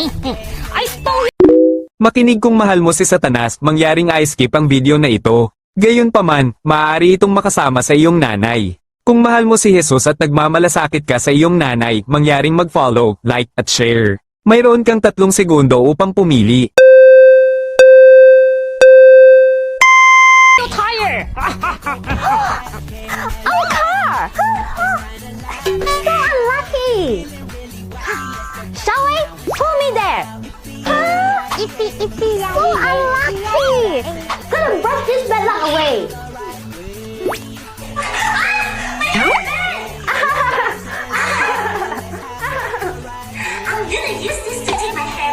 I stole Makinig kung mahal mo si Satanas, mangyaring i-skip ang video na ito. Gayunpaman, maaari itong makasama sa iyong nanay. Kung mahal mo si Jesus at nagmamalasakit ka sa iyong nanay, mangyaring mag-follow, like, at share. Mayroon kang 3 segundo upang pumili. your tire! Oh, car! So unlucky! Shall we? Pull me there! So unlucky! Gonna brush this bad luck away! I'm gonna use this to take my hair